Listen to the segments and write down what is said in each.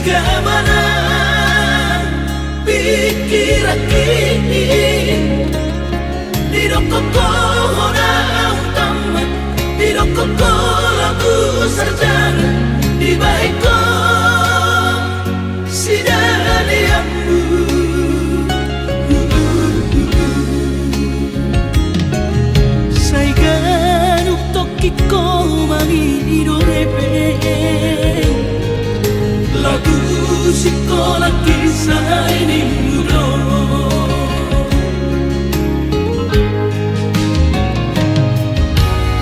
Bagaimana pikiran ini Tidak kau orang tamat Tidak kau lagu sarjana Di baik kau sidaliamu Saigan uktoki kau mangido repeng Lagu sekolah kisah ini mudo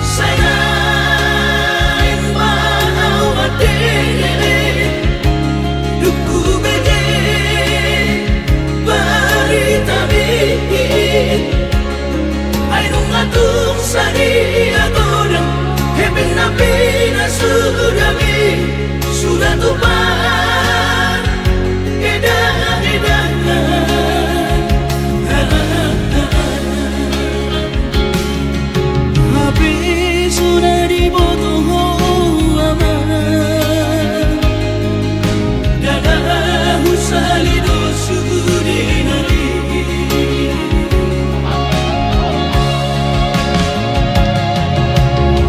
Sayang mau madere Duku bege Barita bikin Ainung atuk sari agodang Heben nabi na sudami Sudah tumpah edan-edan Habis sudah dibotoh aman Dadah usalido sudinari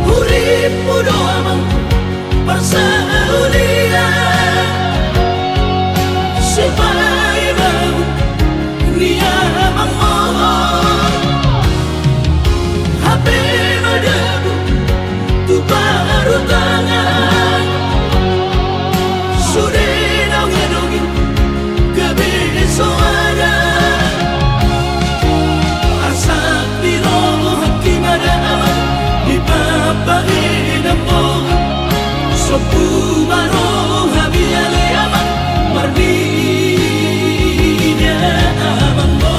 Urip mudo amang Persaulia Supaya mau Nia memohon HP madamu Tu baru tangan Sudah dongeng-dongeng Kebesoaran Asak biroh hakim ada aman Di papahin ampun Sopu baroh habiale aman Mardinya aman mo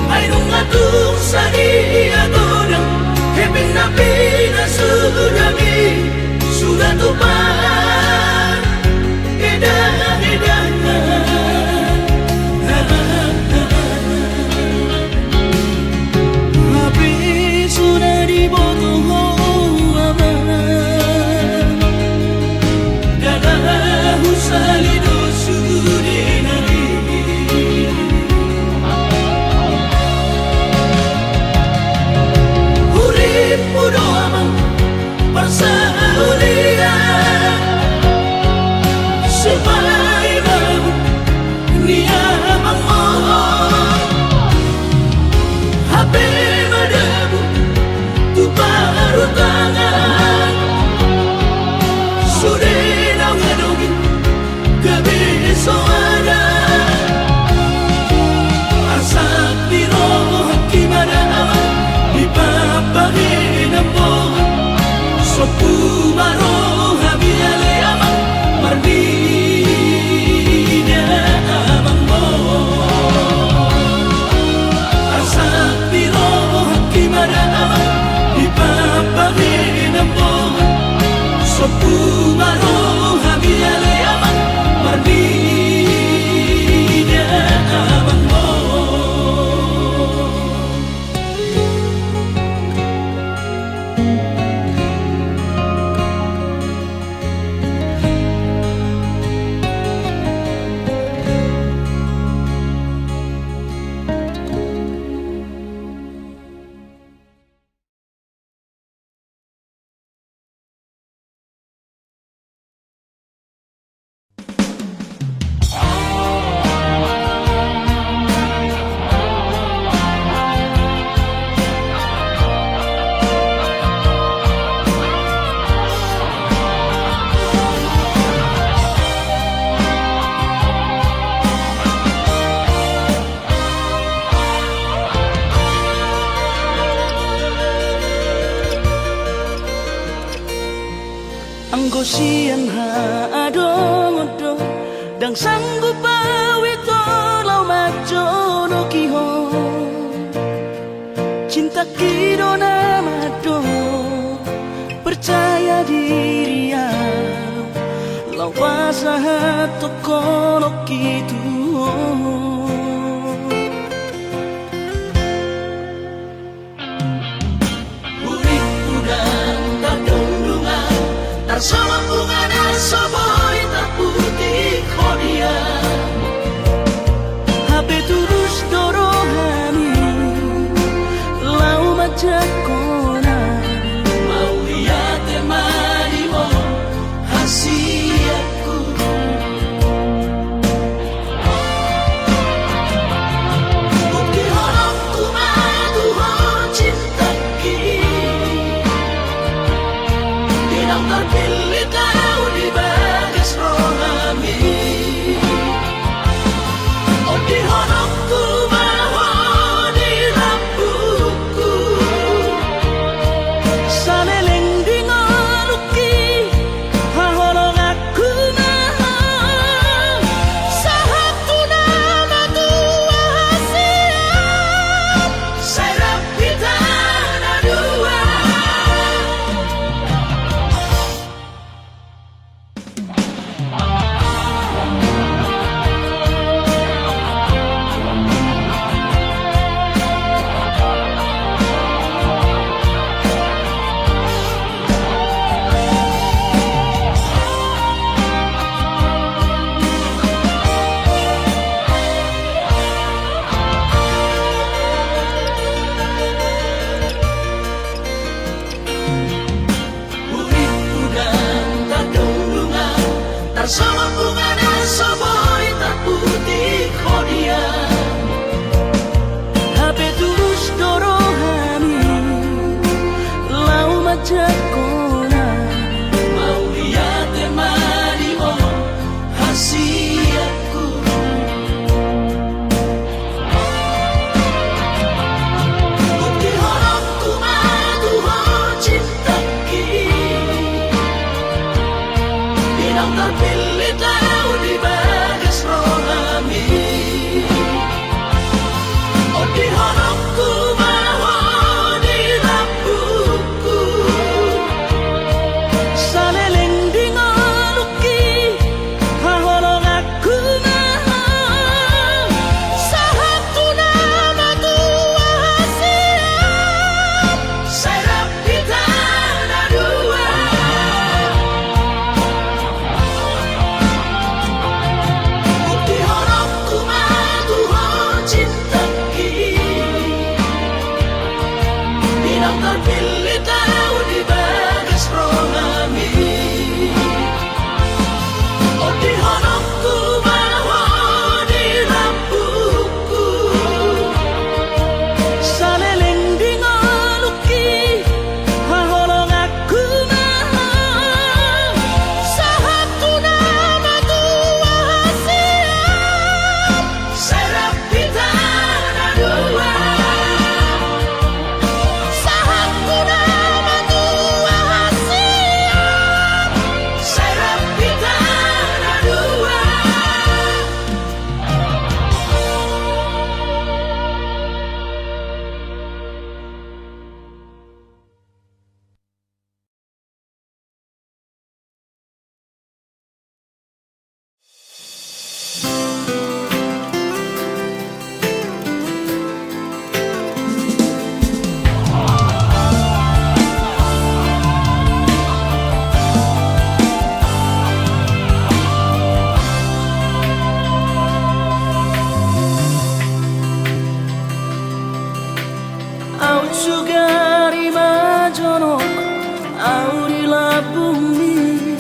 Ainung atuk sari agodang Heben nabi na sudami Sudah tumpah edan-edan Habis sudah dibotoh aman Dadah usalido sudinari Mudo amang persaulia Supaya mau Nia memohon HP madamu Tu baru tangan Sudah dongeng-dongeng Kebesoaran Asak biroh hakim ada aman Di papahin ampun Sopu baroh habiale aman Mardinya aman mo Asak biroh hakim ada aman Di papahin ampun Sopu baroh habiale aman Mardinya aman mo Anggo siang haadong-odong dang sanggup awito lau majono kihon cinta kido namado percaya diri ya lau pasahat tokono kitu sama bunga dan soboi tak putih kodia HP terus dorohani lau macam kona mau lihat temani mo hasiaku bukti horongku madu cinta kini tidak terpilih tahu di bagas rohami oh di honokku bahwa di rambutku saleleng di ngaluki hahorong aku mahal sahatu nama tua hasiat saya rapita na dua sama bunga dan soboi tak putih kodia HP terus dorohani lau macam kona mau lihat temani mo hasiaku bukti horongku madu cinta kini tidak terpilih tahu di bagas rohami oh di honokku bahwa di rambutku saleleng di ngaluki hahorong aku mahal sahatu nama tua hasiat saya rapita na dua bukti horongku madu cinta kini tidak terpilih tahu di bagas rohami oh di honokku bahwa di rambutku saleleng di ngaluki hahorong aku mahal sahatu nama tua hasiat saya rapita na dua sahatu nama tua hasiat saya rapita na dua au sugari majonok au di labumi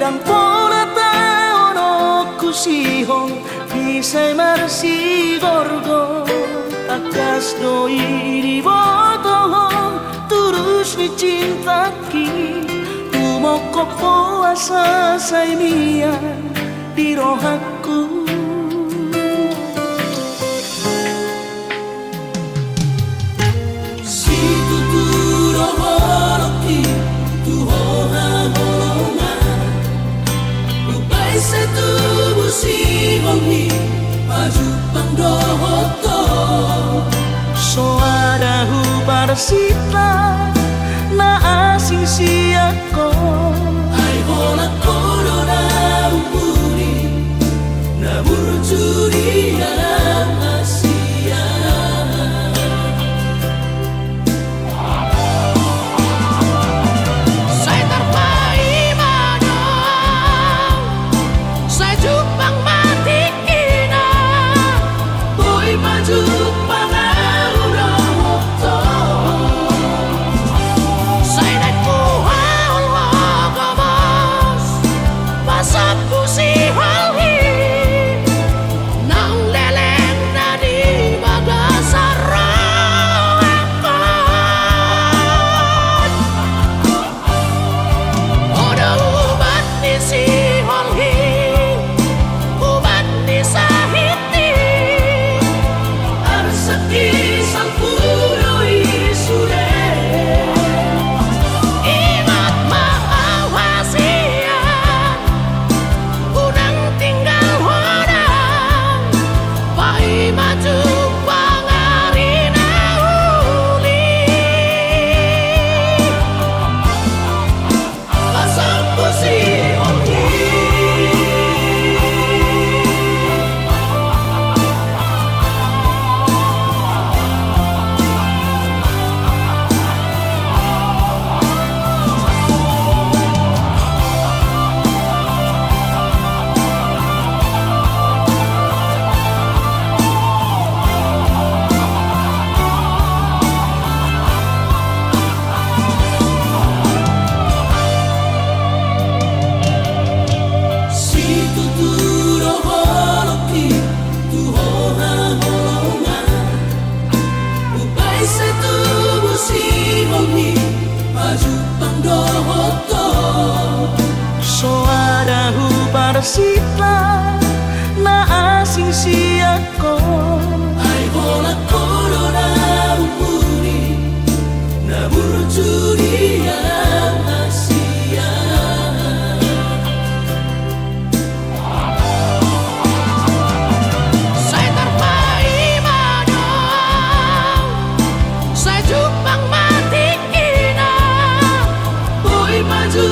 dan pola taonok kusihong bisay marsi gorgo akas doi di boto turus ni cintaki umoko puasa say mia di rohaku si tuturo horoki tu hoha arsita na asing siya ko ay bola corona umuri na burjuri yang Asia saya terpaimana saya jupang mati kina boy maju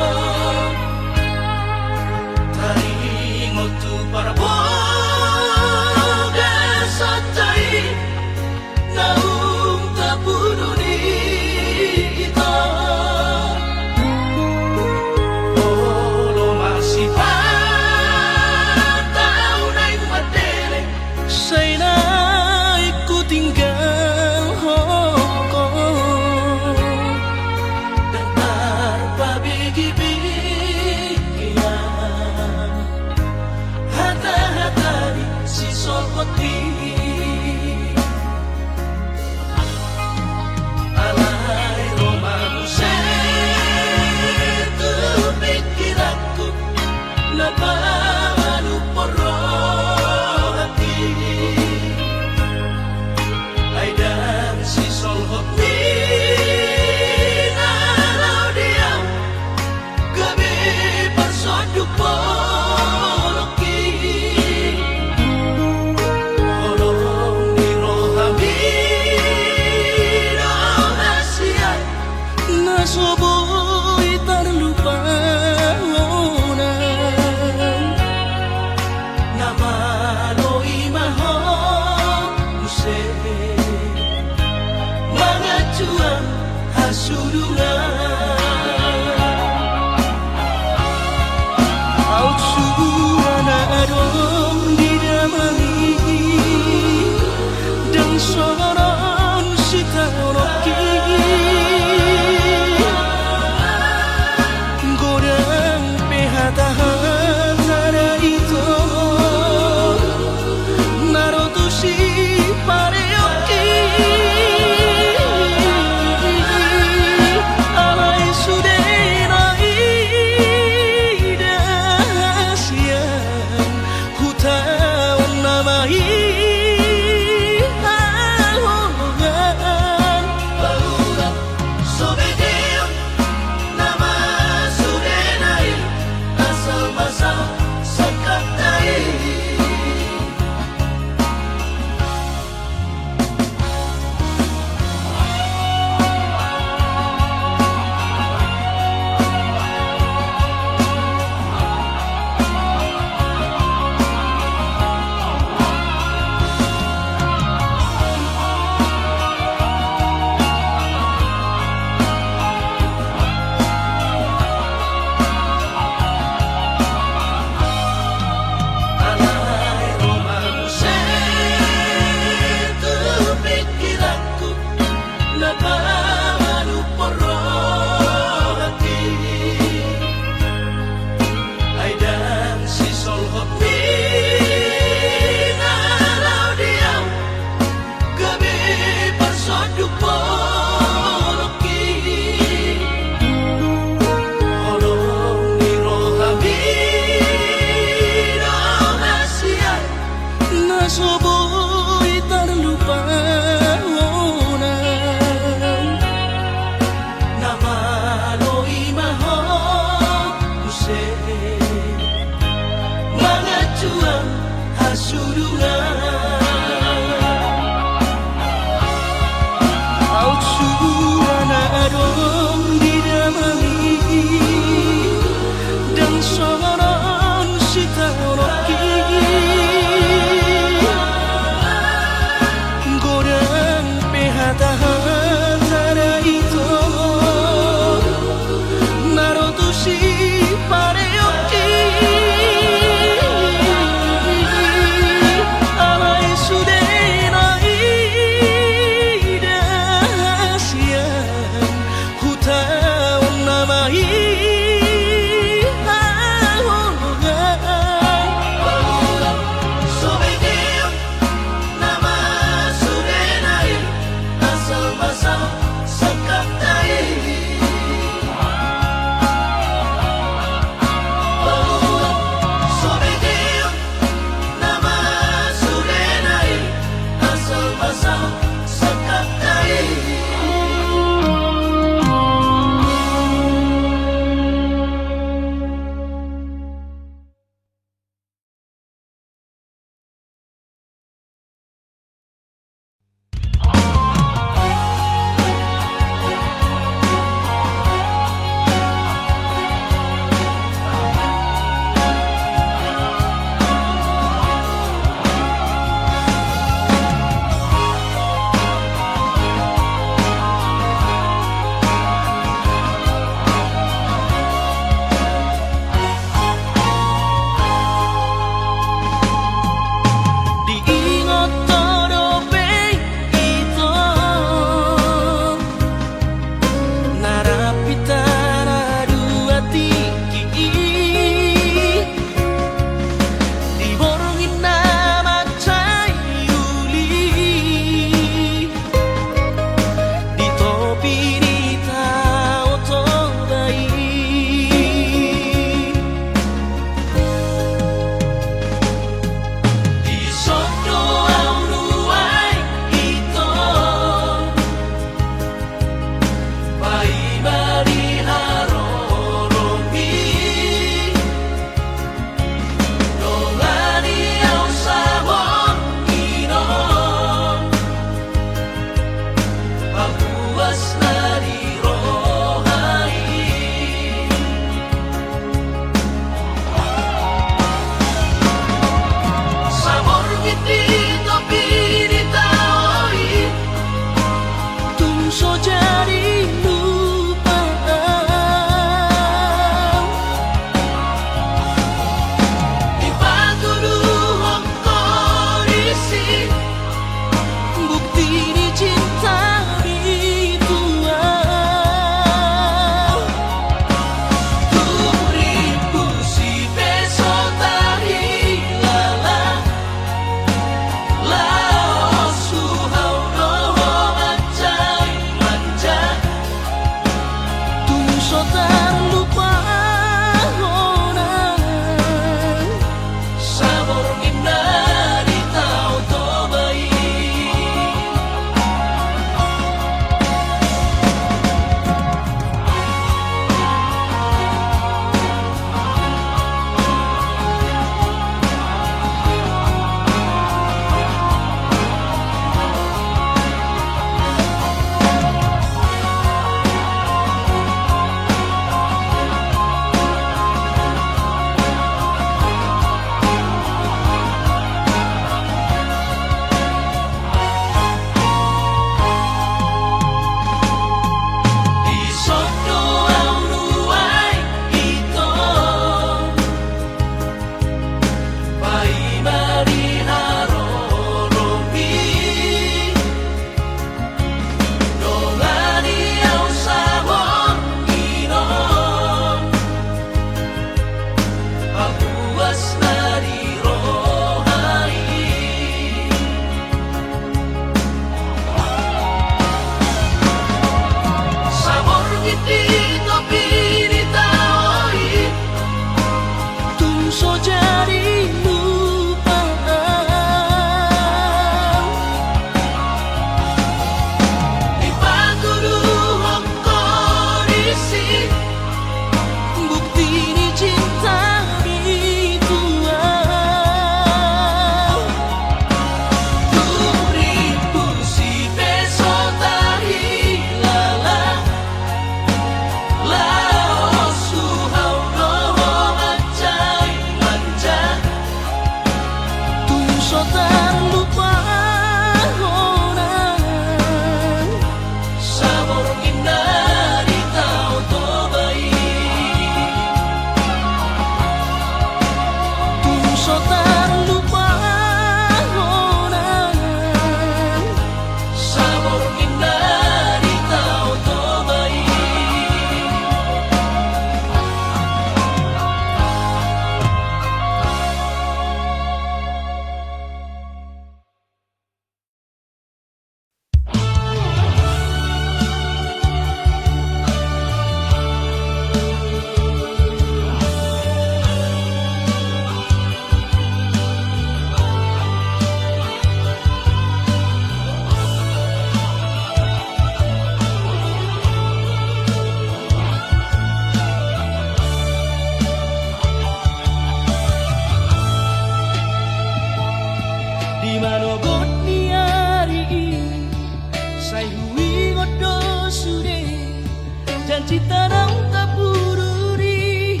tanang kapururi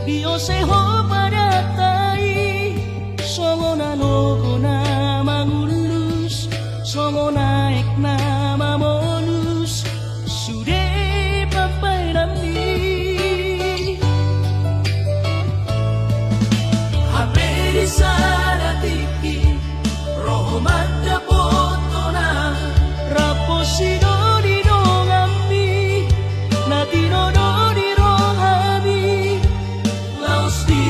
Diyoseho padatai Songo na nogo na mangulus Songo naik na mamolus Sude pampairami Haperi saratiki Roho madda potona Raposino di dongambi Natino do di rohami Laos di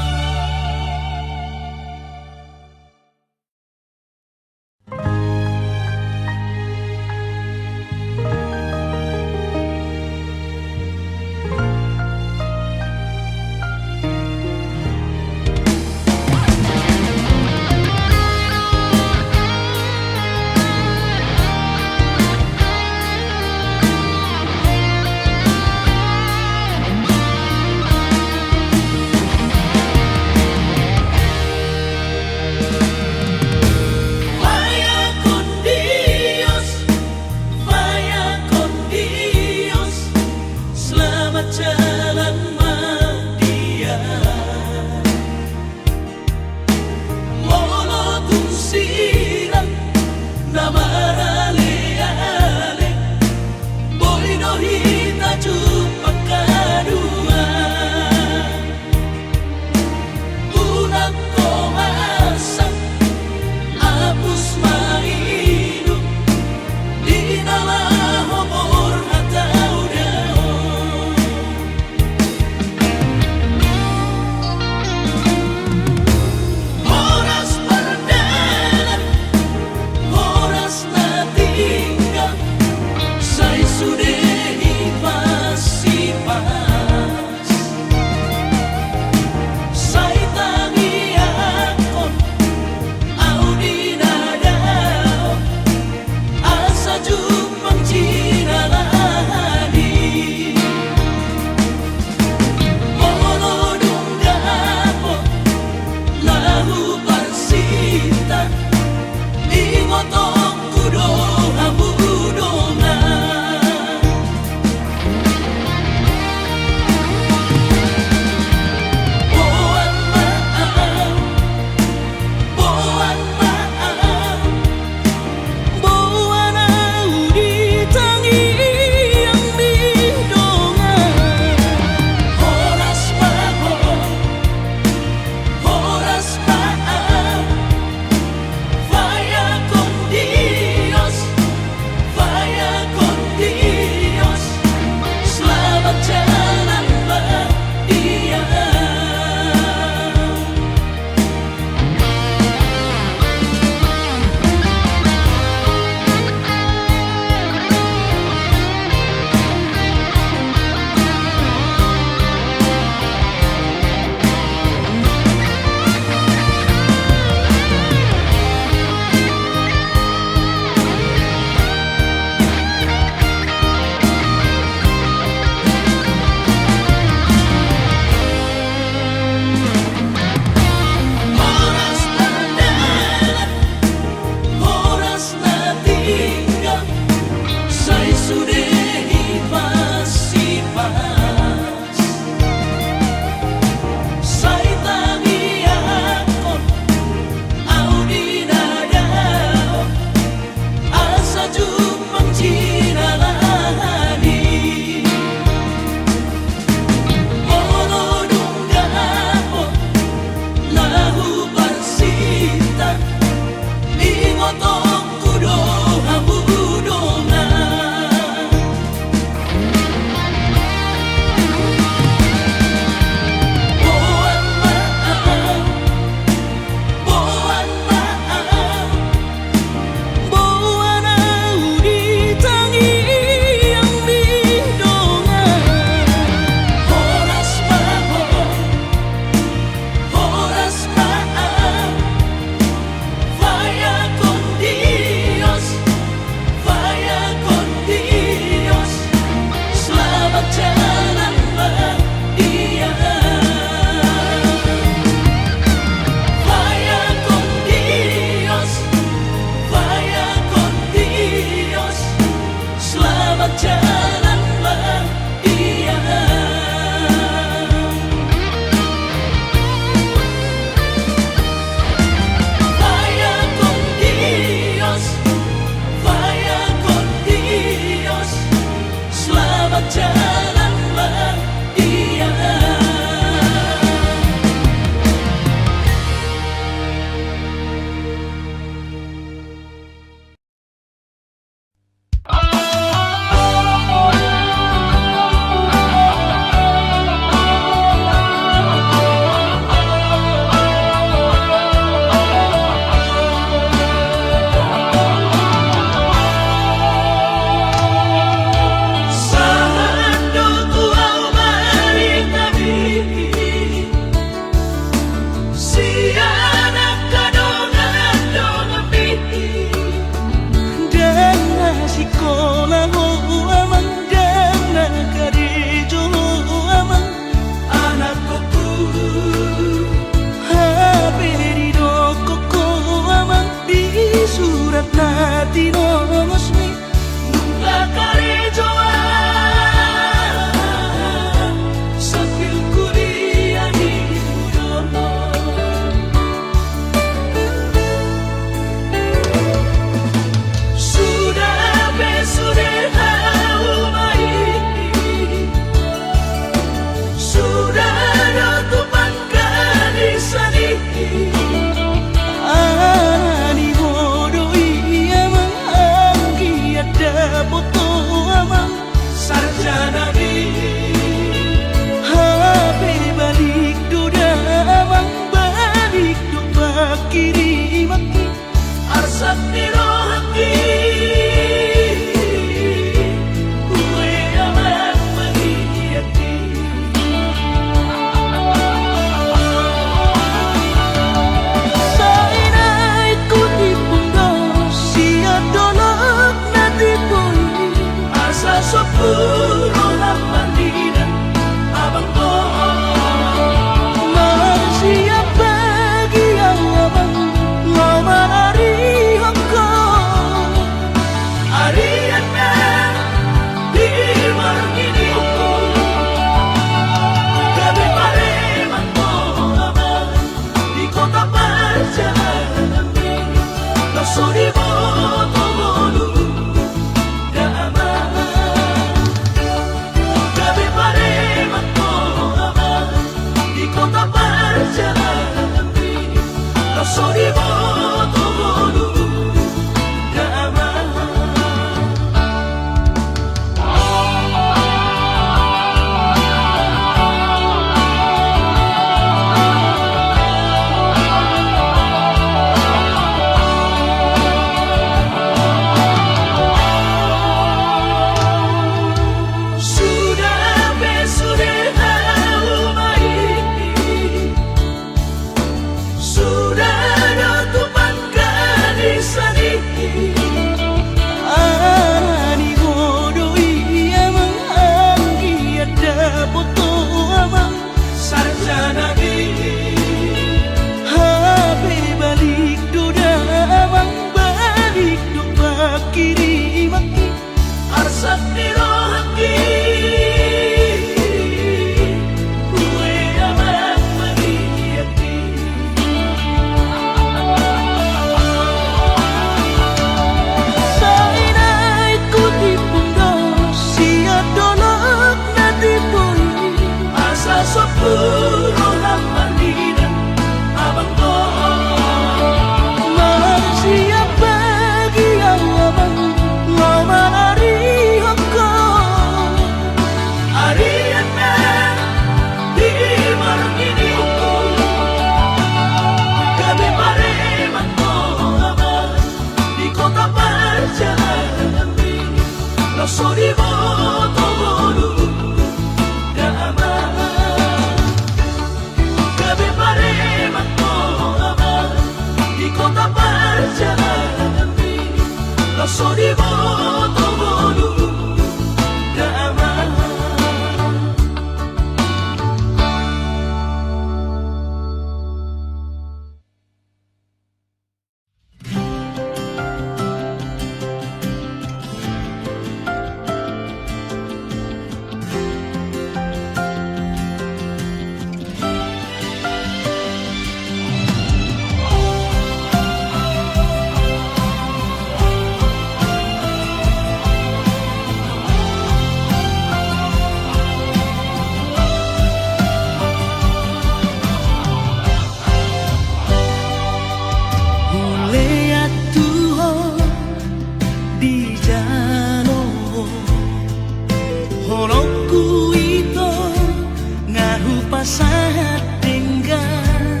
pasahat dengan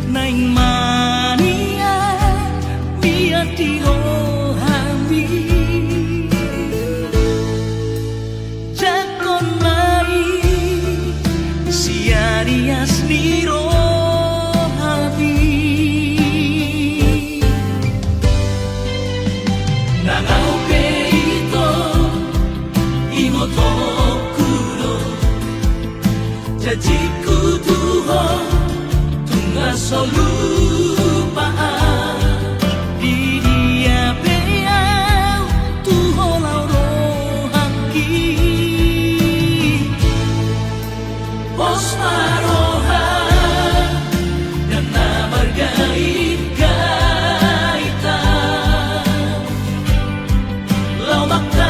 naing mania biar dirohami jakon lai siarias nirohami nangau peito imoto Jajiku tuho tunga solupaan di dia beau tuho lauro haki pos maroha dan namar gaita lau makta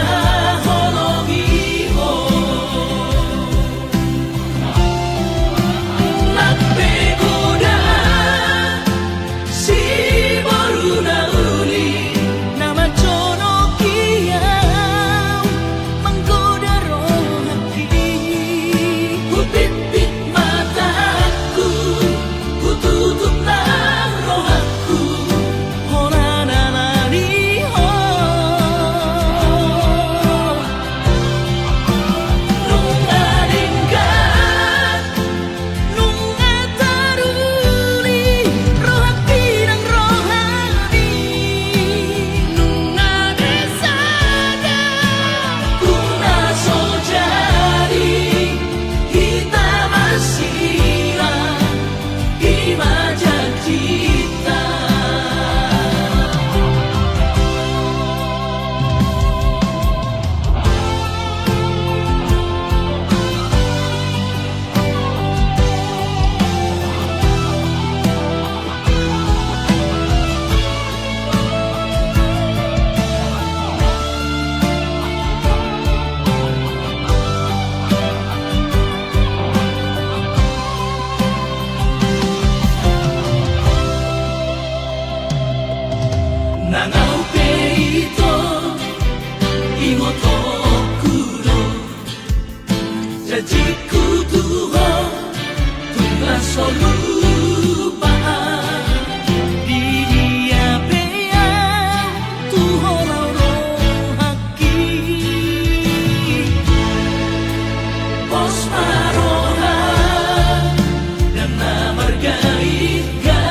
Nangau peito imoto kuro Jajiku tuho tunga solupaan di dia beau tuho lauro haki pos maroha dan namar gaita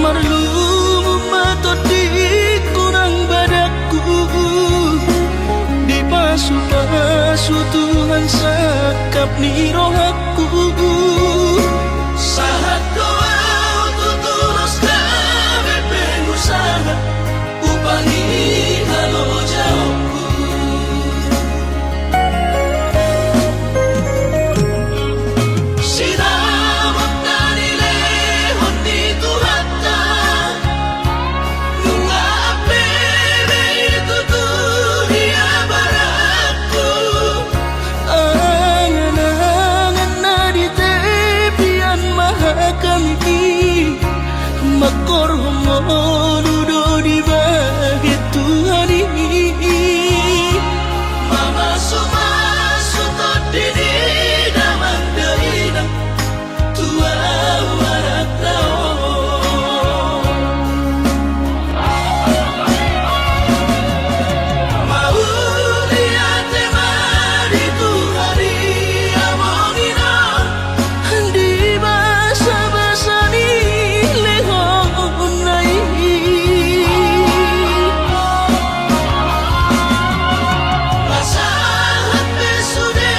Marlumu matot di kurang badaku, di pasu-pasu Tuhan sakap ni rohaku. Sahat doa tutulus kami pengusaha, upangi halo jauhku. Sinamot na nilehon di Tuhata, nunga apebe ituturia baraku. Angan-angan na di tepian mahakami, makor homonudo di bahit Tuhan ini. Mama sumasu tot dini damang deina tua warak tao. Mau lihat mari Tuhari amongina, di basa-basa ni lehon nai. Masahat besude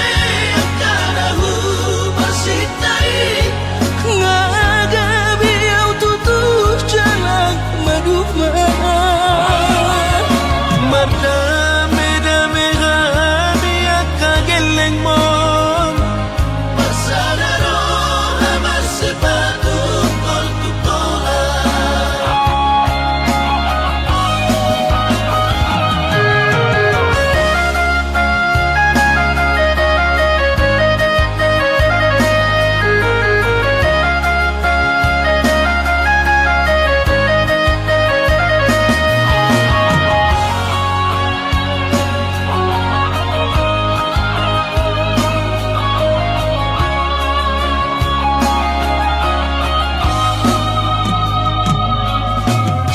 akarahu pasitai, ngagabi au tutuh jalan maduma. Madame-dame kami akageleng mom, pasanaro amas sepatu tol tutola.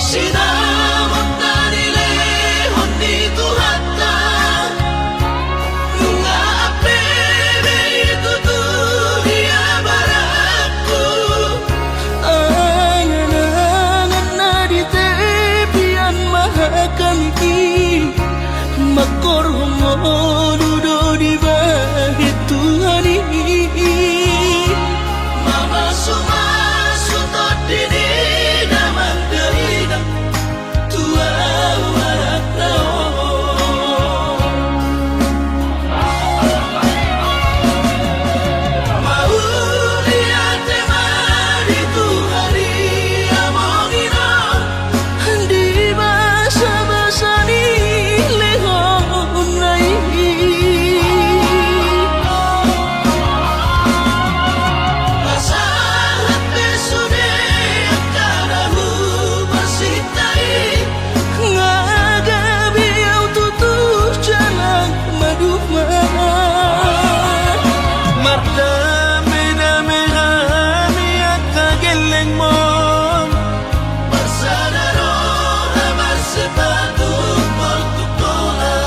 Sinamot na nilehon di Tuhata, nunga apebe ituturia baraku. Angan-angan na di tepian mahakami, makor homonudo di bahit Tuhan ini. Mama sumasu tot dini damang deina tua warak tao. Mau lihat mari Tuhari amongina, di basa-basa ni lehon nai. Masahat besude akarahu pasitai, ngagabi au tutuh jalan maduma. Mardame-dame kami akageleng mom, pasanaro amas sepatu tol tutola.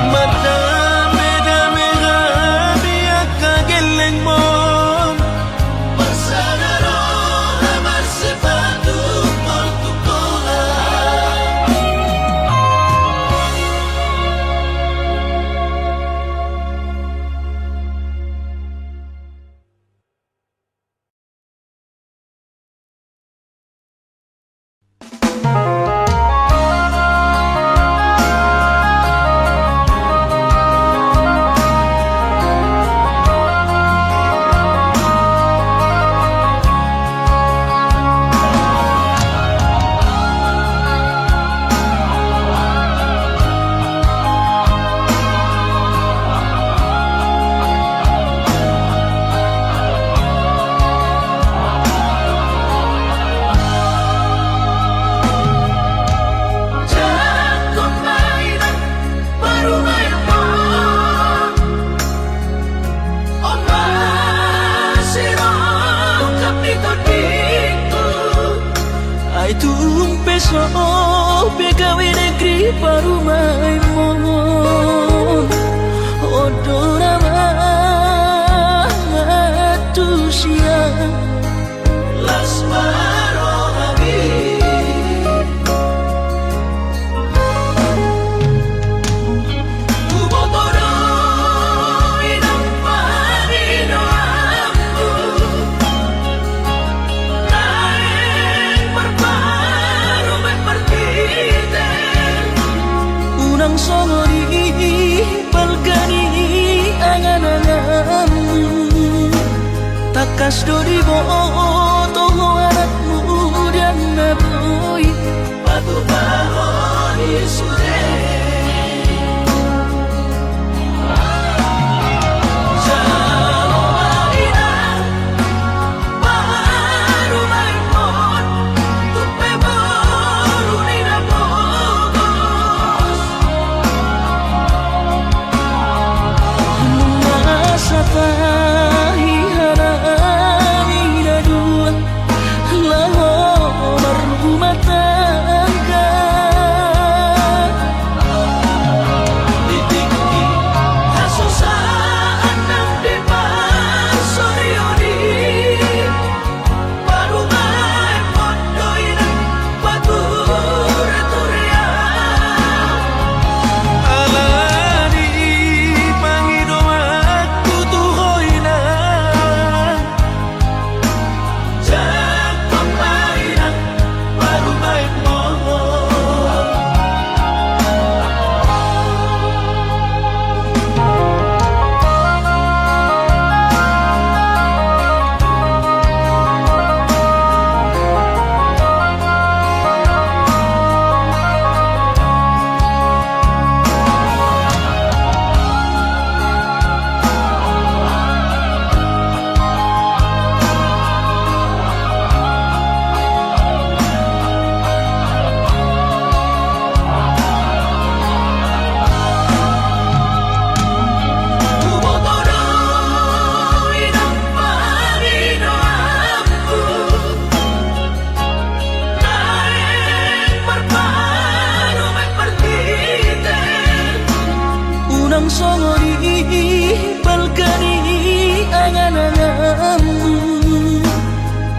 Madame-dame kami akageleng mom, pasanaro amas sepatu tol tutola. So pegawe negeri parumai mo odora matusia lasma takas do di boto anak muda boy Batu bahon isude Unang songori balkani angan-anganmu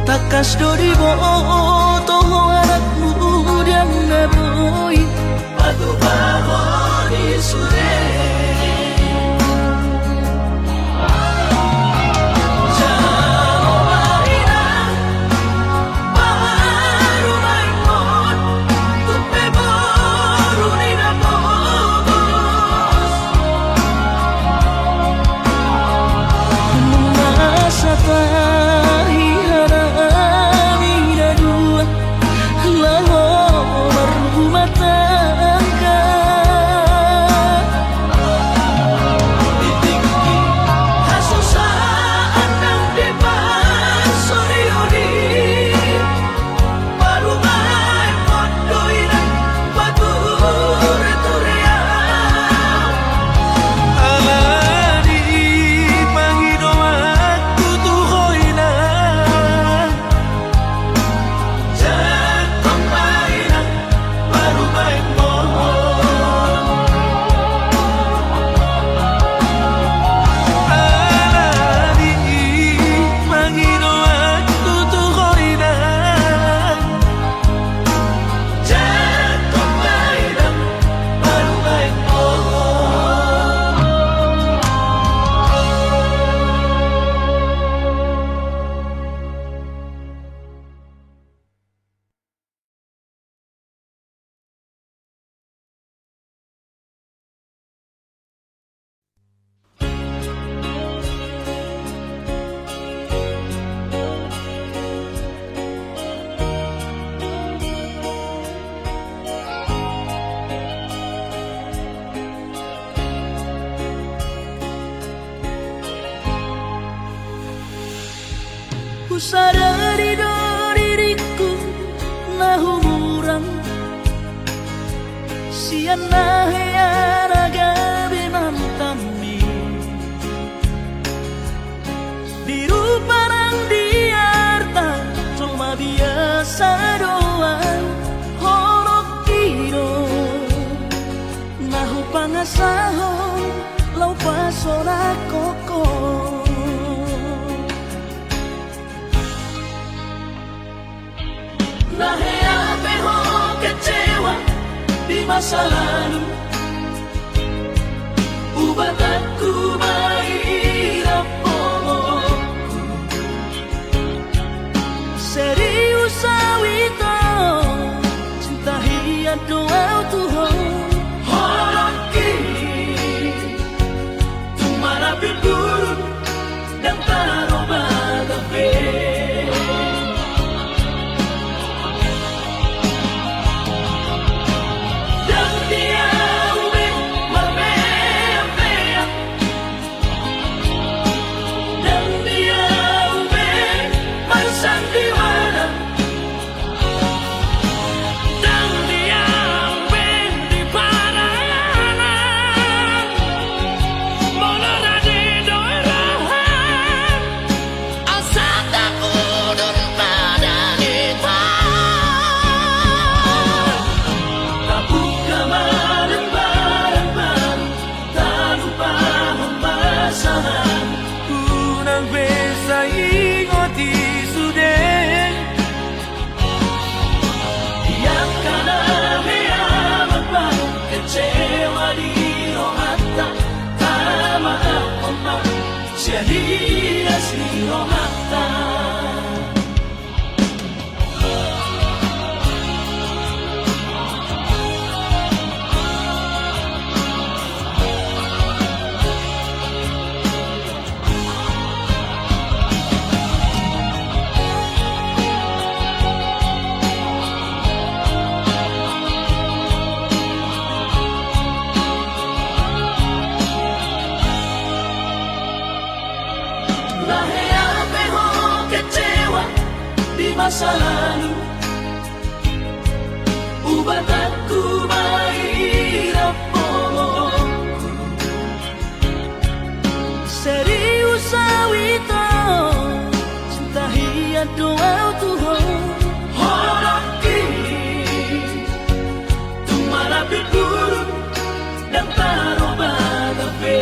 takas do di boto anak muda boy Batu bahon isude Ku sadari do diriku na humurang sian na heyana gabi mantami biru parang diarta cuma biasa doang horok kiro nahu pangasahon lau pasona koko Nahea peho kecewa di masa lalu Ubat aku mahirap pomokku serius awito cinta hiat doa Tuhan Horok kini Tumara pinggul dan taruh mata hias ni rohata. Masa lalu ubat aku mahirap pomoku Serius awito cinta hiat doa Tuhan Horaki Tumarapi burung dan taroba kafe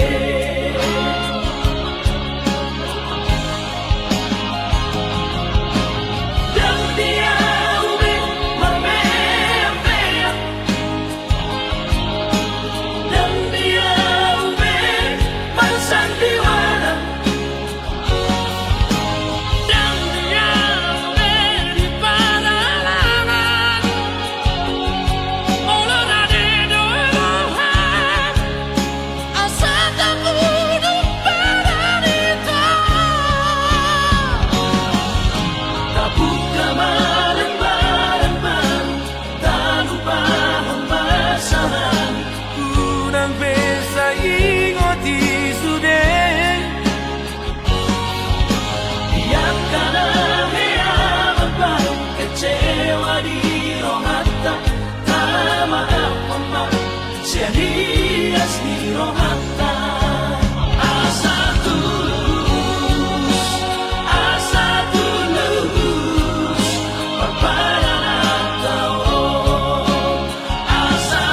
hias ni rohata. Asa tulus, paparan tao. Asa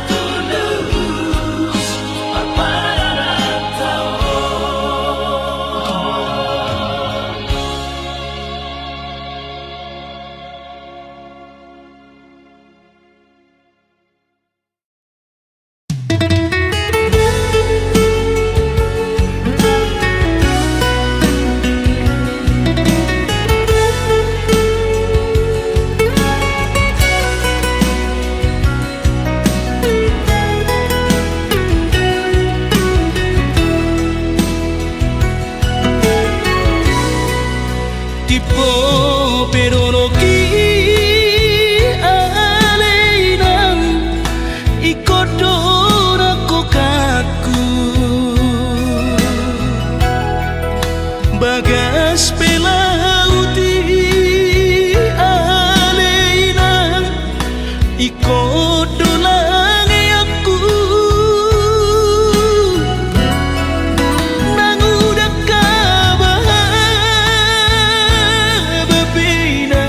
tulus, paparan tao. Bagas pelauti aleina iko dolangi aku nangudak kabah babina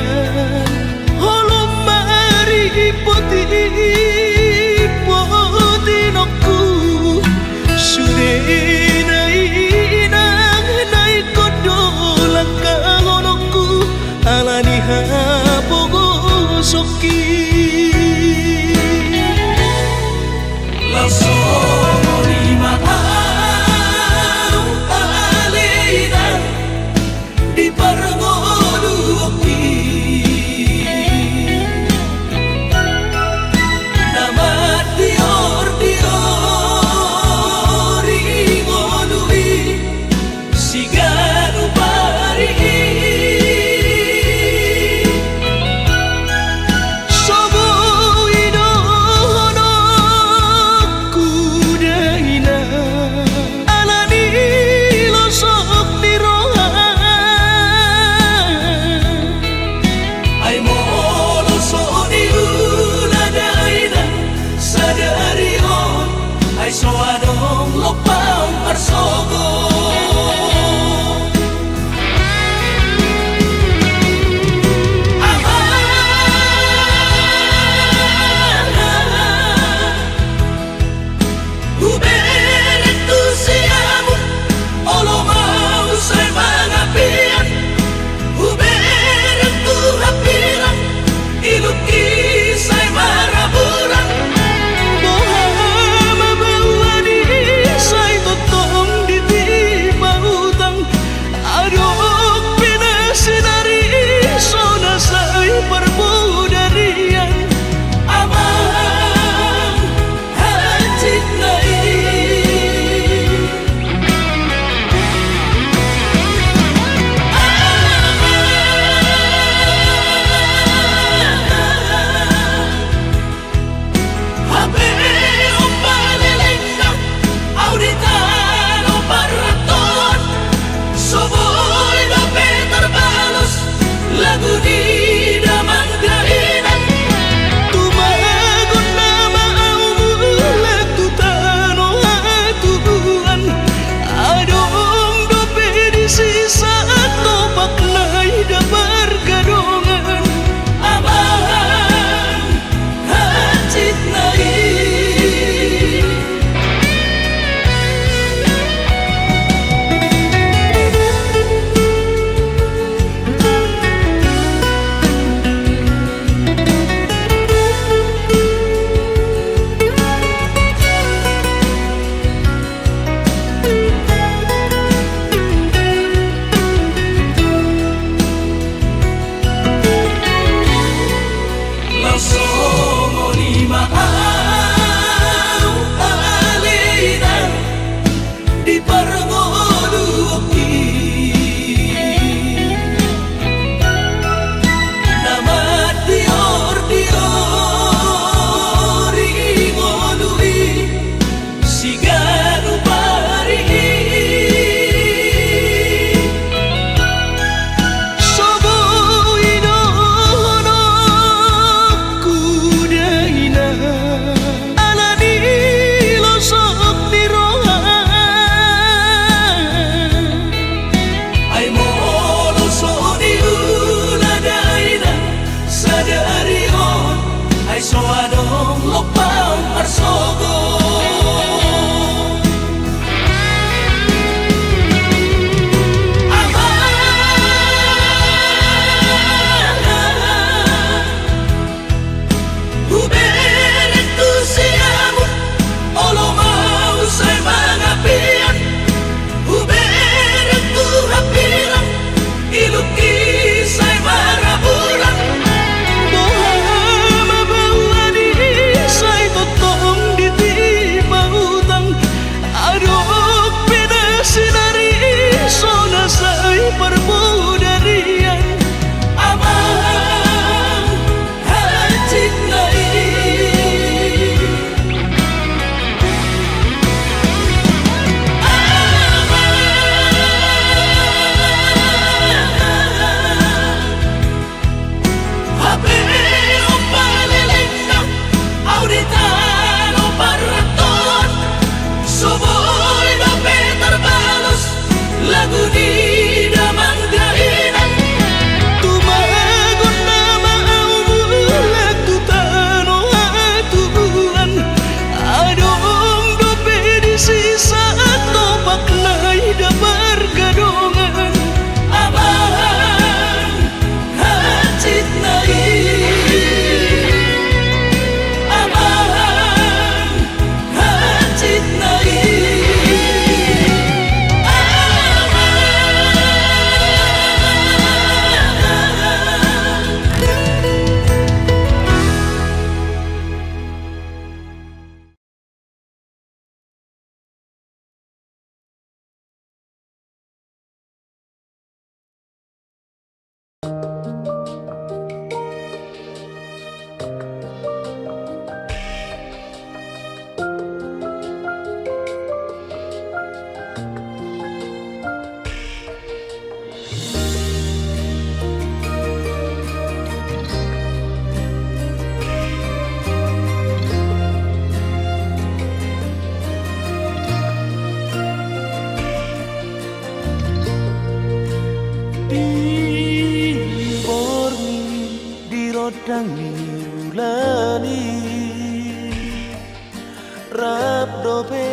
sodang nirulani rap dope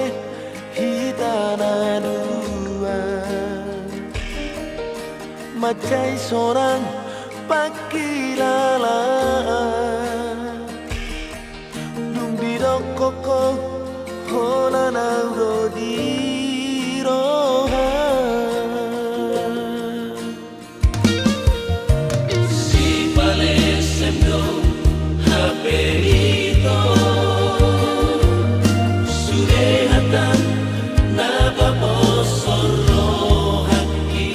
hitana dua macai seorang pakilala dung di koko hola nauro di roha Si vale semdo haperito surehatan nababosoro haki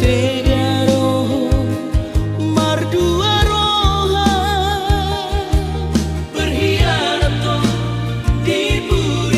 Tiga roho mardua roha berkhianat di buri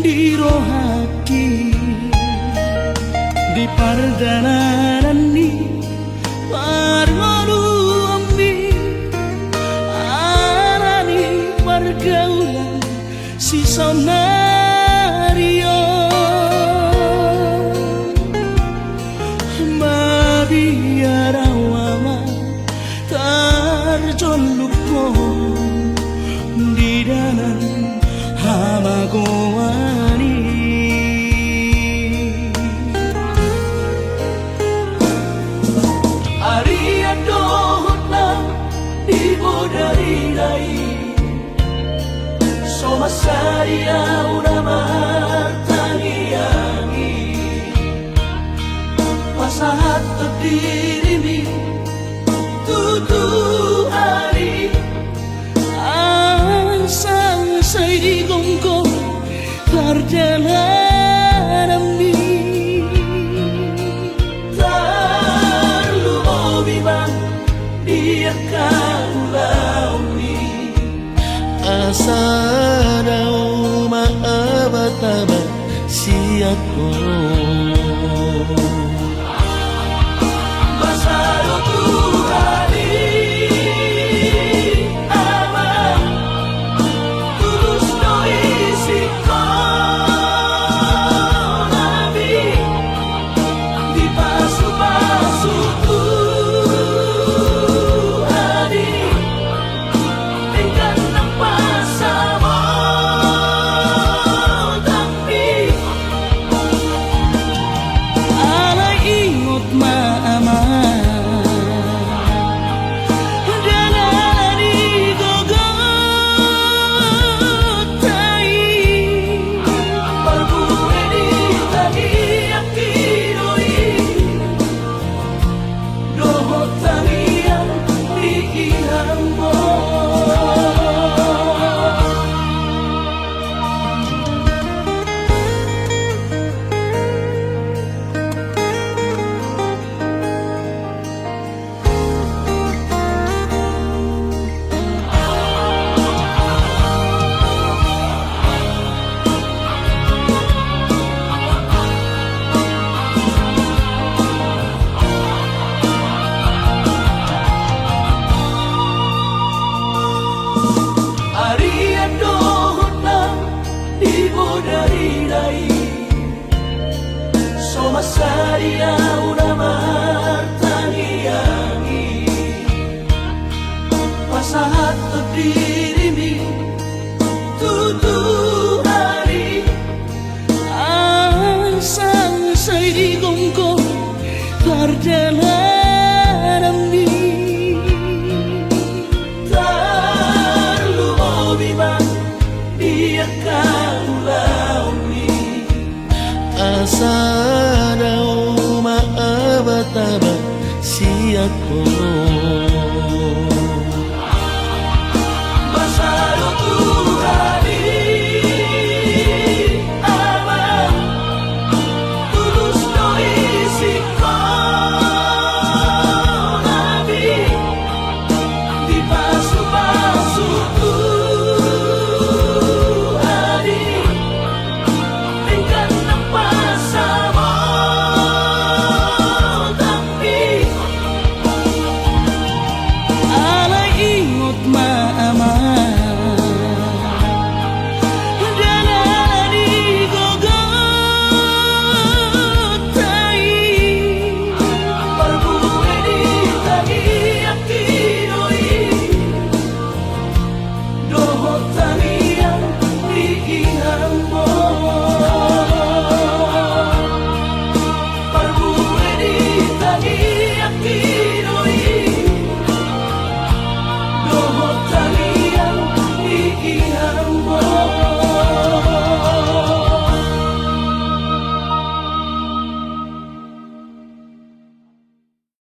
di roh hati di pardana ni parmanu ambi arani pergaulan si sonario biarawama tarjoluko di dalam hamagoani Aria dohna di bodari dai somasaria urama tangiangi pasahat dirimu tutu hari asal saya di gongko perjalanan ini terlalu bimbang dia kaulauni asadau ma'abataba siatku Masaria urama tangiangi pasahat dirimu tutu hari asal saya di gongko perjalanan ini terlalu bimbang dia kaulauni asadau ma'abataba siatku